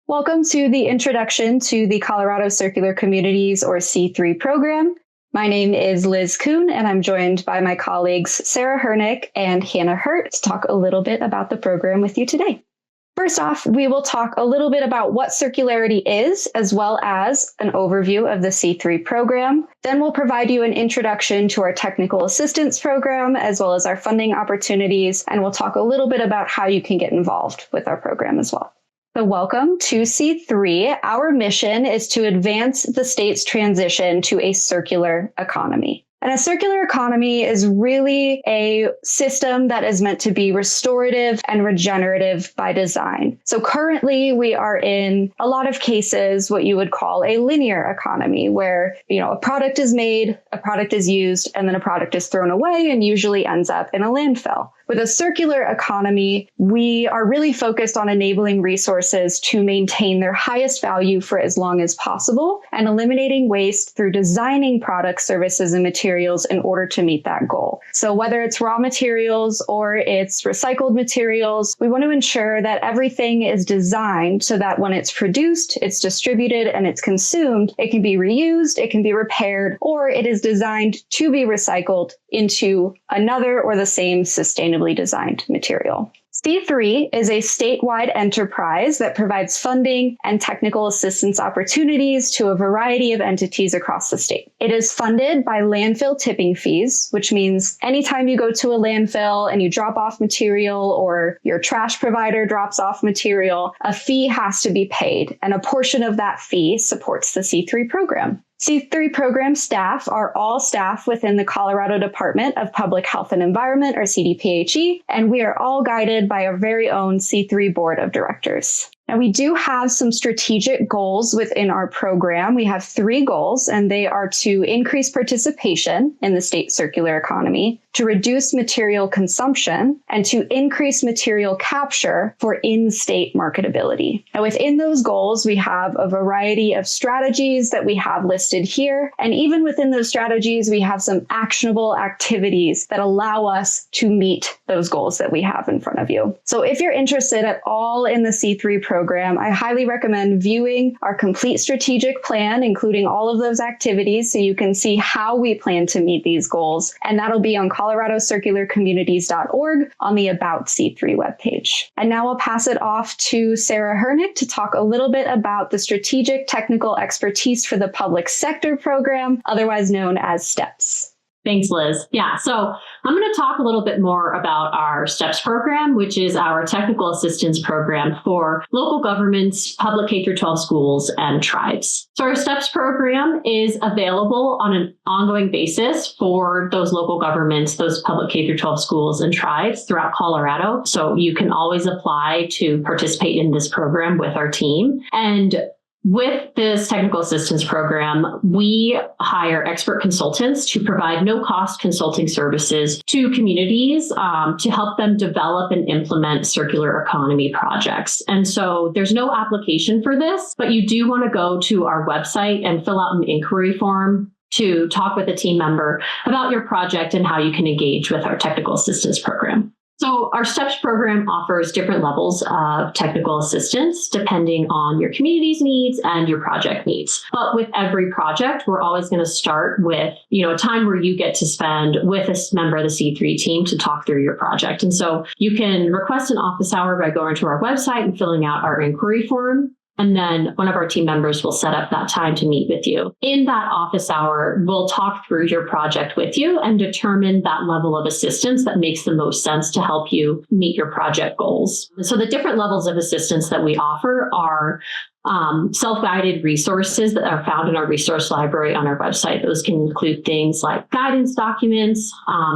Welcome to the introduction to the Colorado Circular Communities, or C3 program. My name is Liz Kuhn, and I'm joined by my colleagues Sarah Hernick and Hannah Hurt to talk a little bit about the program with you today. First off, we will talk a little bit about what circularity is, as well as an overview of the C3 program. Then we'll provide you an introduction to our technical assistance program, as well as our funding opportunities, and we'll talk a little bit about how you can get involved with our program as well. So welcome to C3. Our mission is to advance the state's transition to a circular economy. And a circular economy is really a system that is meant to be restorative and regenerative by design. So currently we are in a lot of cases what you would call a linear economy, where, a product is made, a product is used, and then a product is thrown away and usually ends up in a landfill. With a circular economy, we are really focused on enabling resources to maintain their highest value for as long as possible and eliminating waste through designing products, services, and materials in order to meet that goal. So whether it's raw materials or it's recycled materials, we want to ensure that everything is designed so that when it's produced, it's distributed, and it's consumed, it can be reused, it can be repaired, or it is designed to be recycled into another or the same sustainability designed material. C3 is a statewide enterprise that provides funding and technical assistance opportunities to a variety of entities across the state. It is funded by landfill tipping fees, which means anytime you go to a landfill and you drop off material or your trash provider drops off material, a fee has to be paid, and a portion of that fee supports the C3 program. C3 program staff are all staff within the Colorado Department of Public Health and Environment, or CDPHE, and we are all guided by our very own C3 Board of Directors. Now, we do have some strategic goals within our program. We have 3 goals, and they are to increase participation in the state circular economy, to reduce material consumption, and to increase material capture for in-state marketability. Now, within those goals, we have a variety of strategies that we have listed here. And even within those strategies, we have some actionable activities that allow us to meet those goals that we have in front of you. So if you're interested at all in the C3 program, I highly recommend viewing our complete strategic plan, including all of those activities, so you can see how we plan to meet these goals. And that'll be on coloradocircularcommunities.org on the About C3 webpage. And now I'll pass it off to Sarah Hernick to talk a little bit about the strategic technical expertise for the public sector program, otherwise known as STEPS. Thanks, Liz. Yeah, so I'm going to talk a little bit more about our STEPS program, which is our technical assistance program for local governments, public K-12 schools, and tribes. So our STEPS program is available on an ongoing basis for those local governments, those public K-12 schools, and tribes throughout Colorado. So you can always apply to participate in this program with our team. And with this technical assistance program, we hire expert consultants to provide no-cost consulting services to communities to help them develop and implement circular economy projects. And so there's no application for this, but you do want to go to our website and fill out an inquiry form to talk with a team member about your project and how you can engage with our technical assistance program. So our STEPS program offers different levels of technical assistance depending on your community's needs and your project needs. But with every project, we're always going to start with, a time where you get to spend with a member of the C3 team to talk through your project. And so you can request an office hour by going to our website and filling out our inquiry form. And then one of our team members will set up that time to meet with you. In that office hour, we'll talk through your project with you and determine that level of assistance that makes the most sense to help you meet your project goals. So the different levels of assistance that we offer are self-guided resources that are found in our resource library on our website. Those can include things like guidance documents,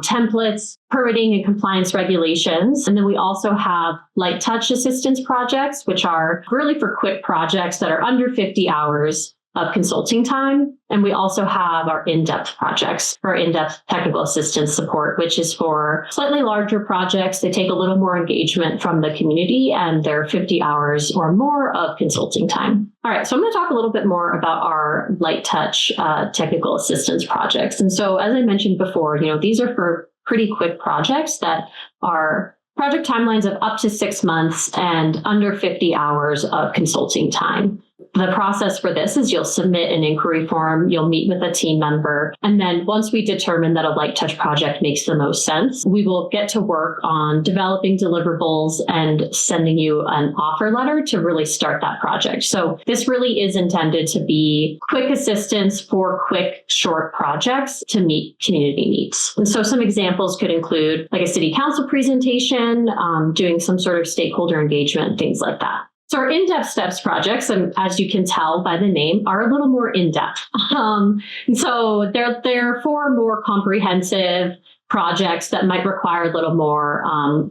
templates, permitting and compliance regulations. And then we also have light touch assistance projects, which are really for quick projects that are under 50 hours of consulting time. And we also have our in-depth projects for in-depth technical assistance support, which is for slightly larger projects. They take a little more engagement from the community, and they're 50 hours or more of consulting time. All right, so I'm going to talk a little bit more about our light touch technical assistance projects. And so as I mentioned before, these are for pretty quick projects that are project timelines of up to 6 months and under 50 hours of consulting time. The process for this is you'll submit an inquiry form, you'll meet with a team member, and then once we determine that a light touch project makes the most sense, we will get to work on developing deliverables and sending you an offer letter to really start that project. So this really is intended to be quick assistance for quick, short projects to meet community needs. And so some examples could include like a city council presentation, doing some sort of stakeholder engagement, things like that. So our in-depth steps projects, and as you can tell by the name, are a little more in-depth. So they're for more comprehensive projects that might require a little more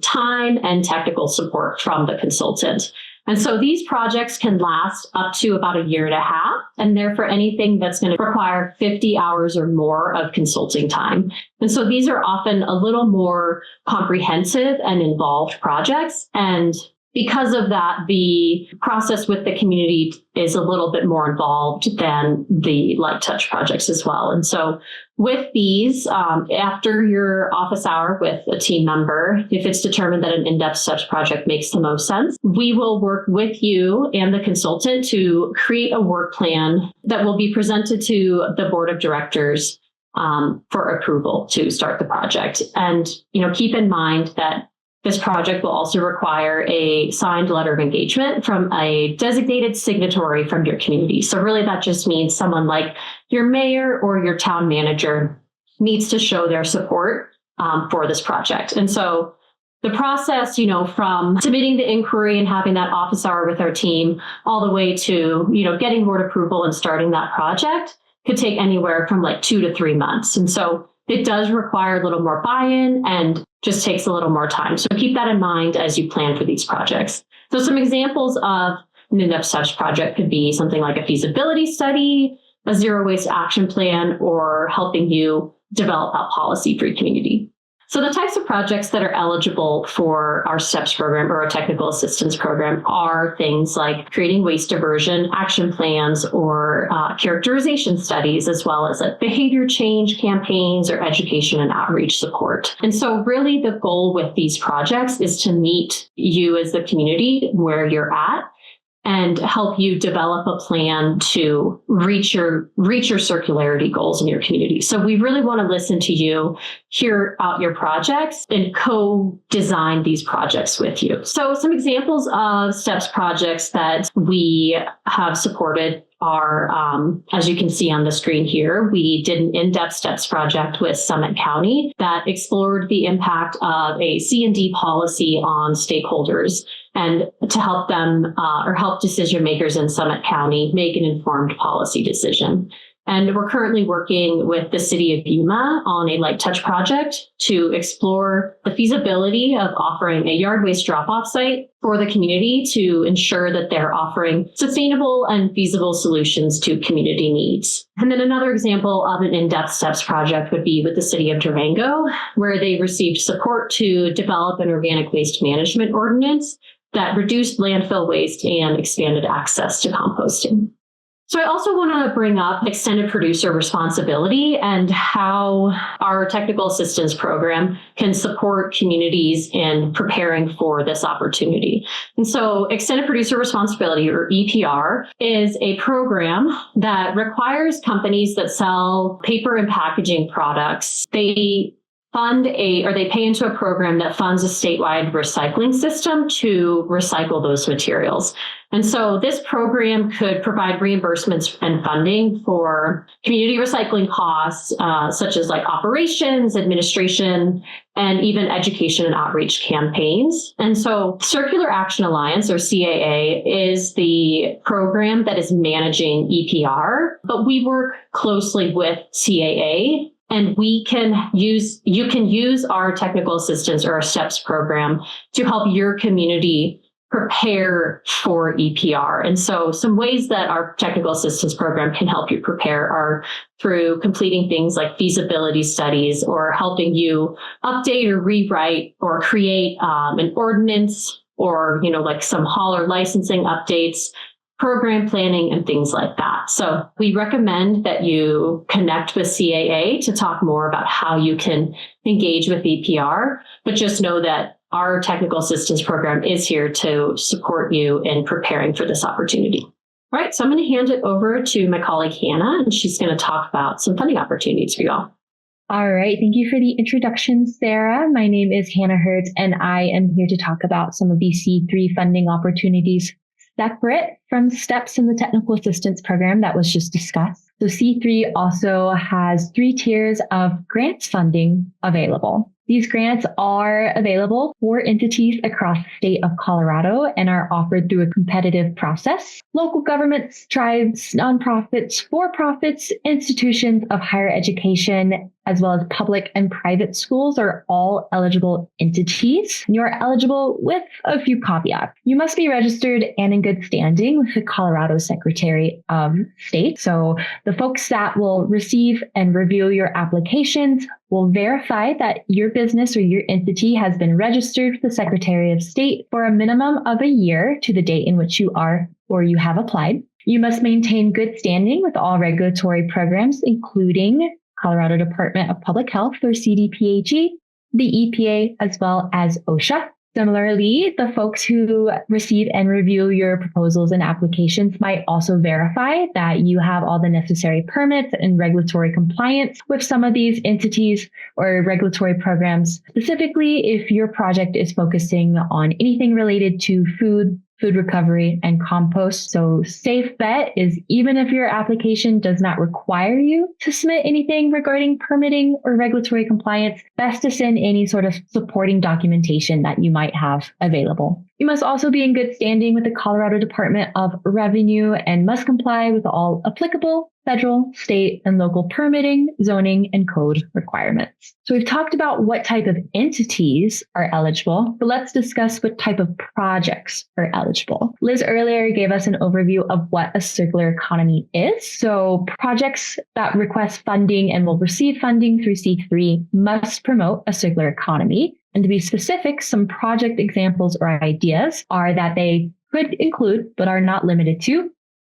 time and technical support from the consultant. And so these projects can last up to about a year and a half, and they're for anything that's going to require 50 hours or more of consulting time. And so these are often a little more comprehensive and involved projects. And because of that, the process with the community is a little bit more involved than the light touch projects as well. And so with these, after your office hour with a team member, if it's determined that an in-depth steps project makes the most sense, we will work with you and the consultant to create a work plan that will be presented to the board of directors for approval to start the project. And, keep in mind that this project will also require a signed letter of engagement from a designated signatory from your community. So really that just means someone like your mayor or your town manager needs to show their support for this project. And so the process, from submitting the inquiry and having that office hour with our team all the way to, getting board approval and starting that project could take anywhere from like 2 to 3 months. And so it does require a little more buy-in and just takes a little more time. So keep that in mind as you plan for these projects. So some examples of an in-depth steps project could be something like a feasibility study, a zero waste action plan, or helping you develop a policy for your community. So the types of projects that are eligible for our STEPS program or our technical assistance program are things like creating waste diversion action plans or characterization studies, as well as like behavior change campaigns or education and outreach support. And so really the goal with these projects is to meet you as the community where you're at and help you develop a plan to reach your circularity goals in your community. So we really want to listen to you, hear out your projects, and co-design these projects with you. So some examples of STEPS projects that we have supported are, as you can see on the screen here, we did an in-depth STEPS project with Summit County that explored the impact of a C&D policy on stakeholders and to help them or help decision makers in Summit County make an informed policy decision. And we're currently working with the city of Yuma on a light touch project to explore the feasibility of offering a yard waste drop-off site for the community to ensure that they're offering sustainable and feasible solutions to community needs. And then another example of an in-depth STEPS project would be with the city of Durango, where they received support to develop an organic waste management ordinance that reduced landfill waste and expanded access to composting. So I also want to bring up extended producer responsibility and how our technical assistance program can support communities in preparing for this opportunity. And so extended producer responsibility, or EPR, is a program that requires companies that sell paper and packaging products. They pay into a program that funds a statewide recycling system to recycle those materials. And so this program could provide reimbursements and funding for community recycling costs, such as like operations, administration, and even education and outreach campaigns. And so Circular Action Alliance, or CAA, is the program that is managing EPR, but we work closely with CAA. And you can use our technical assistance or our STEPS program to help your community prepare for EPR. And so some ways that our technical assistance program can help you prepare are through completing things like feasibility studies, or helping you update or rewrite or create an ordinance, or, like some hauler licensing updates, program planning, and things like that. So we recommend that you connect with CAA to talk more about how you can engage with EPR, but just know that our technical assistance program is here to support you in preparing for this opportunity. All right, so I'm going to hand it over to my colleague Hannah, and she's going to talk about some funding opportunities for you all. All right. Thank you for the introduction, Sarah. My name is Hannah Hertz, and I am here to talk about some of the C3 funding opportunities separate from steps in the technical assistance program that was just discussed. So C3 also has 3 tiers of grants funding available. These grants are available for entities across the state of Colorado and are offered through a competitive process. Local governments, tribes, nonprofits, for-profits, institutions of higher education, as well as public and private schools are all eligible entities. You are eligible with a few caveats. You must be registered and in good standing with the Colorado Secretary of State. So the folks that will receive and review your applications will verify that your business or your entity has been registered with the Secretary of State for a minimum of a year to the date in which you are or you have applied. You must maintain good standing with all regulatory programs, including Colorado Department of Public Health or CDPHE, the EPA, as well as OSHA. Similarly, the folks who receive and review your proposals and applications might also verify that you have all the necessary permits and regulatory compliance with some of these entities or regulatory programs. Specifically, if your project is focusing on anything related to food recovery, and compost. So safe bet is even if your application does not require you to submit anything regarding permitting or regulatory compliance, best to send any sort of supporting documentation that you might have available. You must also be in good standing with the Colorado Department of Revenue and must comply with all applicable federal, state, and local permitting, zoning, and code requirements. So we've talked about what type of entities are eligible, but let's discuss what type of projects are eligible. Liz earlier gave us an overview of what a circular economy is. So projects that request funding and will receive funding through C3 must promote a circular economy. And to be specific, some project examples or ideas are that they could include, but are not limited to,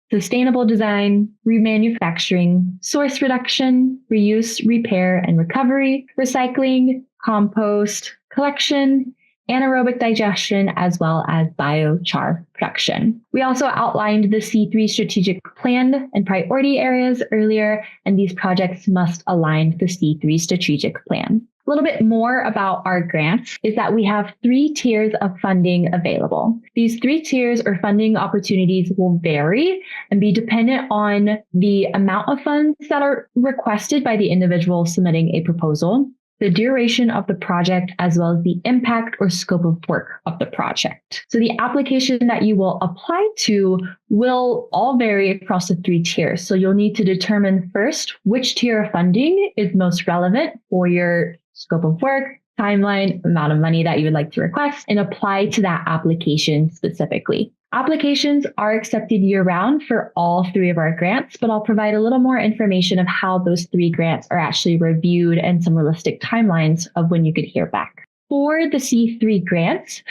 sustainable design, remanufacturing, source reduction, reuse, repair, and recovery, recycling, compost, collection, anaerobic digestion, as well as biochar production. We also outlined the C3 strategic plan and priority areas earlier, and these projects must align with the C3 strategic plan. A little bit more about our grants is that we have 3 tiers of funding available. These 3 tiers or funding opportunities will vary and be dependent on the amount of funds that are requested by the individual submitting a proposal, the duration of the project, as well as the impact or scope of work of the project. So the application that you will apply to will all vary across the 3 tiers. So you'll need to determine first which tier of funding is most relevant for your scope of work, timeline, amount of money that you would like to request, and apply to that application specifically. Applications are accepted year-round for all 3 of our grants, but I'll provide a little more information of how those 3 grants are actually reviewed and some realistic timelines of when you could hear back. For the C3 grants,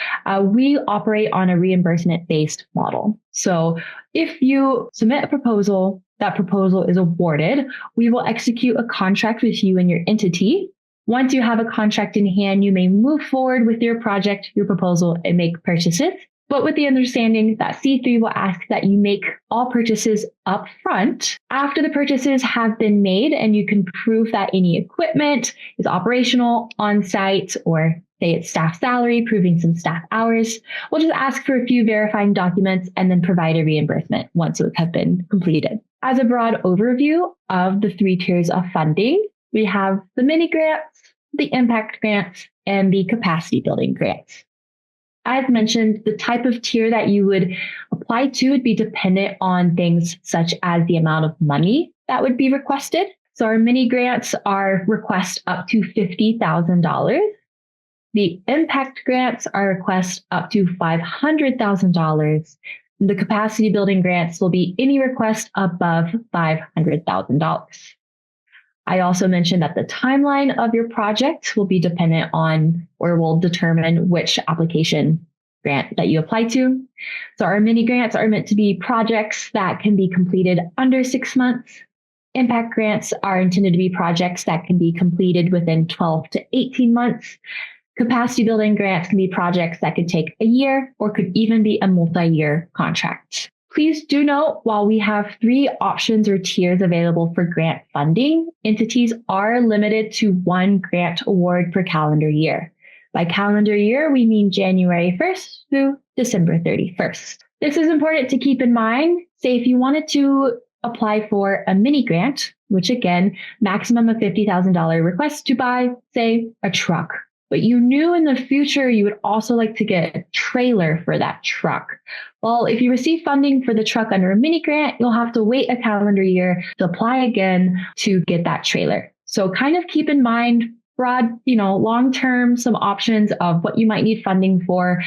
we operate on a reimbursement-based model. So if you submit a proposal, that proposal is awarded, we will execute a contract with you and your entity. Once you have a contract in hand, you may move forward with your project, your proposal, and make purchases. But with the understanding that C3 will ask that you make all purchases up front after the purchases have been made and you can prove that any equipment is operational on site, or say it's staff salary, proving some staff hours. We'll just ask for a few verifying documents and then provide a reimbursement once those have been completed. As a broad overview of the 3 tiers of funding, we have the mini grants, the impact grants, and the capacity building grants. As mentioned, the type of tier that you would apply to would be dependent on things such as the amount of money that would be requested. So our mini grants are request up to $50,000. The impact grants are request up to $500,000. The capacity building grants will be any request above $500,000. I also mentioned that the timeline of your project will be dependent on, or will determine which application grant that you apply to. So our mini grants are meant to be projects that can be completed under 6 months. Impact grants are intended to be projects that can be completed within 12 to 18 months. Capacity building grants can be projects that could take a year or could even be a multi-year contract. Please do note, while we have 3 options or tiers available for grant funding, entities are limited to 1 grant award per calendar year. By calendar year, we mean January 1st through December 31st. This is important to keep in mind. Say if you wanted to apply for a mini grant, which again, maximum of $50,000 request to buy, say, a truck. But you knew in the future you would also like to get a trailer for that truck. Well, if you receive funding for the truck under a mini grant, you'll have to wait a calendar year to apply again to get that trailer. So kind of keep in mind broad, long-term, some options of what you might need funding for,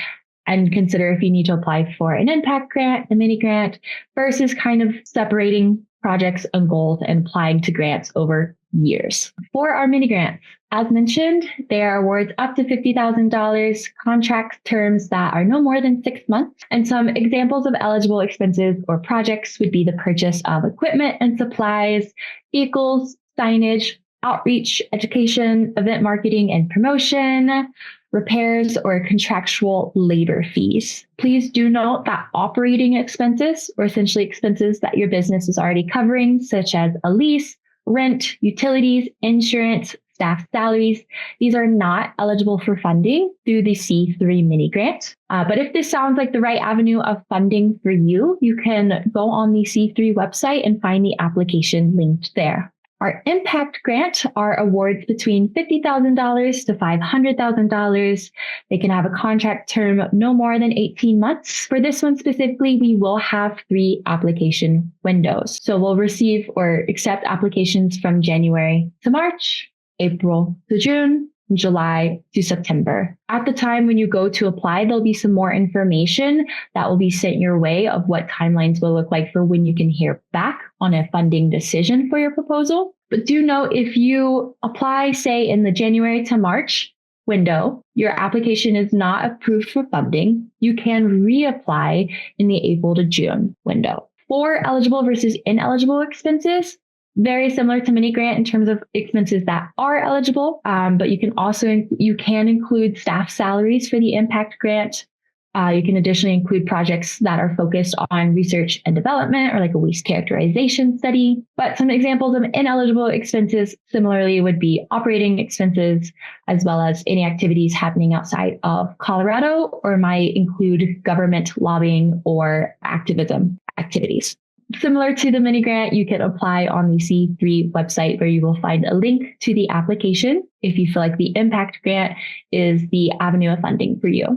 and consider if you need to apply for an impact grant, a mini grant, versus kind of separating projects and goals and applying to grants over years. For our mini grants, as mentioned, they are awards up to $50,000, contract terms that are no more than 6 months. And some examples of eligible expenses or projects would be the purchase of equipment and supplies, vehicles, signage, outreach, education, event marketing and promotion, repairs, or contractual labor fees. Please do note that operating expenses, or essentially expenses that your business is already covering, such as a lease, rent, utilities, insurance, staff salaries, these are not eligible for funding through the C3 mini grant. But if this sounds like the right avenue of funding for you, you can go on the C3 website and find the application linked there. Our impact grant are awards between $50,000 to $500,000. They can have a contract term of no more than 18 months. For this one specifically, we will have 3 application windows. So we'll receive or accept applications from January to March, April to June, July to September. At the time when you go to apply, there'll be some more information that will be sent your way of what timelines will look like for when you can hear back on a funding decision for your proposal. But do note, if you apply, say, in the January to March window, your application is not approved for funding, you can reapply in the April to June window. For eligible versus ineligible expenses, very similar to mini grant in terms of expenses that are eligible, but you can include staff salaries for the impact grant. You can additionally include projects that are focused on research and development or like a waste characterization study. But some examples of ineligible expenses similarly would be operating expenses, as well as any activities happening outside of Colorado, or might include government lobbying or activism activities. Similar to the mini grant, you can apply on the C3 website, where you will find a link to the application if you feel like the impact grant is the avenue of funding for you.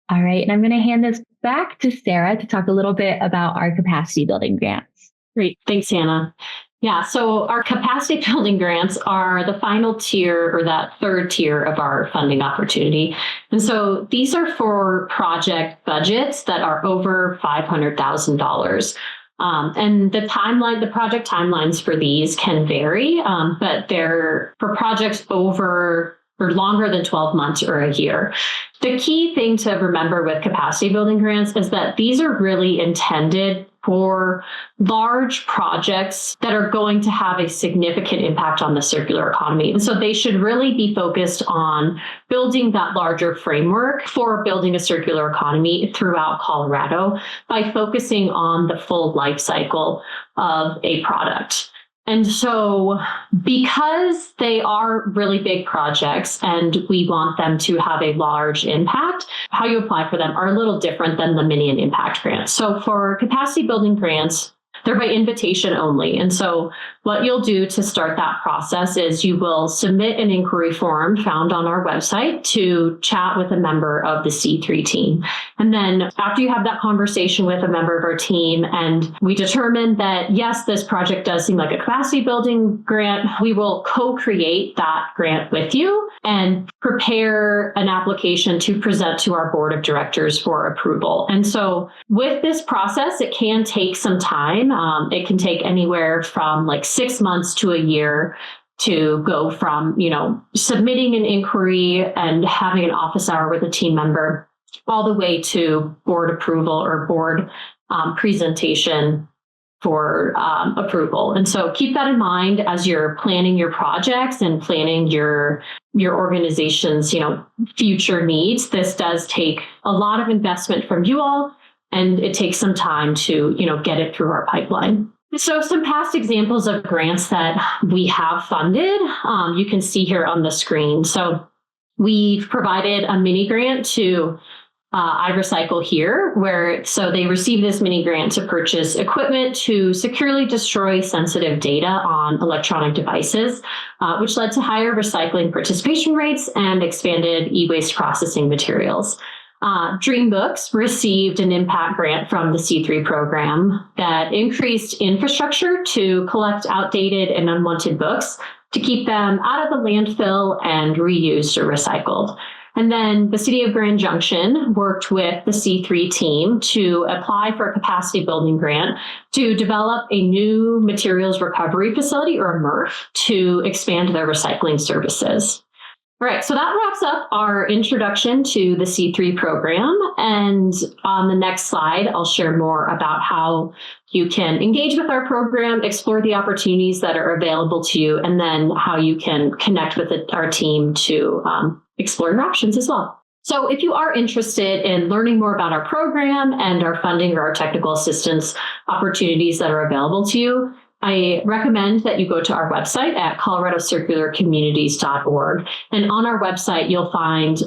All right, and I'm going to hand this back to Sarah to talk a little bit about our capacity building grants. Great. Thanks, Hannah. Yeah, so our capacity building grants are the final tier, or that third tier of our funding opportunity. And so these are for project budgets that are over $500,000. And the project timelines for these can vary, but they're for projects over or longer than 12 months or a year. The key thing to remember with capacity building grants is that these are really intended for large projects that are going to have a significant impact on the circular economy. And so they should really be focused on building that larger framework for building a circular economy throughout Colorado by focusing on the full life cycle of a product. And so because they are really big projects and we want them to have a large impact, how you apply for them are a little different than the mini and impact grants. So for capacity building grants, they're by invitation only. And so what you'll do to start that process is you will submit an inquiry form found on our website to chat with a member of the C3 team. And then after you have that conversation with a member of our team and we determine that, yes, this project does seem like a capacity building grant, we will co-create that grant with you and prepare an application to present to our board of directors for approval. And so with this process, it can take some time. It can take anywhere from like 6 months to a year to go from, submitting an inquiry and having an office hour with a team member all the way to board approval or board presentation for approval. And so keep that in mind as you're planning your projects and planning your organization's, future needs. This does take a lot of investment from you all, and it takes some time to, get it through our pipeline. So some past examples of grants that we have funded, you can see here on the screen. So we've provided a mini grant to iRecycle here, so they received this mini grant to purchase equipment to securely destroy sensitive data on electronic devices, which led to higher recycling participation rates and expanded e-waste processing materials. DreamBooks received an impact grant from the C3 program that increased infrastructure to collect outdated and unwanted books to keep them out of the landfill and reused or recycled. And then the City of Grand Junction worked with the C3 team to apply for a capacity building grant to develop a new materials recovery facility, or a MRF, to expand their recycling services. All right, so that wraps up our introduction to the C3 program. And on the next slide, I'll share more about how you can engage with our program, explore the opportunities that are available to you, and then how you can connect with our team to explore your options as well. So if you are interested in learning more about our program and our funding or our technical assistance opportunities that are available to you, I recommend that you go to our website at coloradocircularcommunities.org. And on our website, you'll find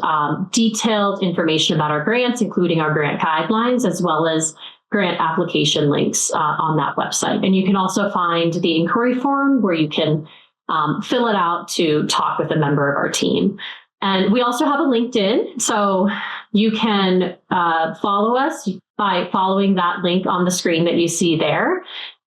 detailed information about our grants, including our grant guidelines, as well as grant application links on that website. And you can also find the inquiry form where you can fill it out to talk with a member of our team. And we also have a LinkedIn, so you can follow us by following that link on the screen that you see there.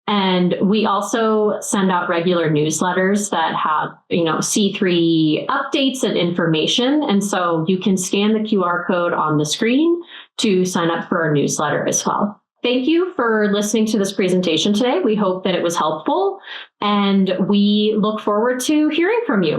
And we also send out regular newsletters that have, C3 updates and information. And so you can scan the QR code on the screen to sign up for our newsletter as well. Thank you for listening to this presentation today. We hope that it was helpful, and we look forward to hearing from you.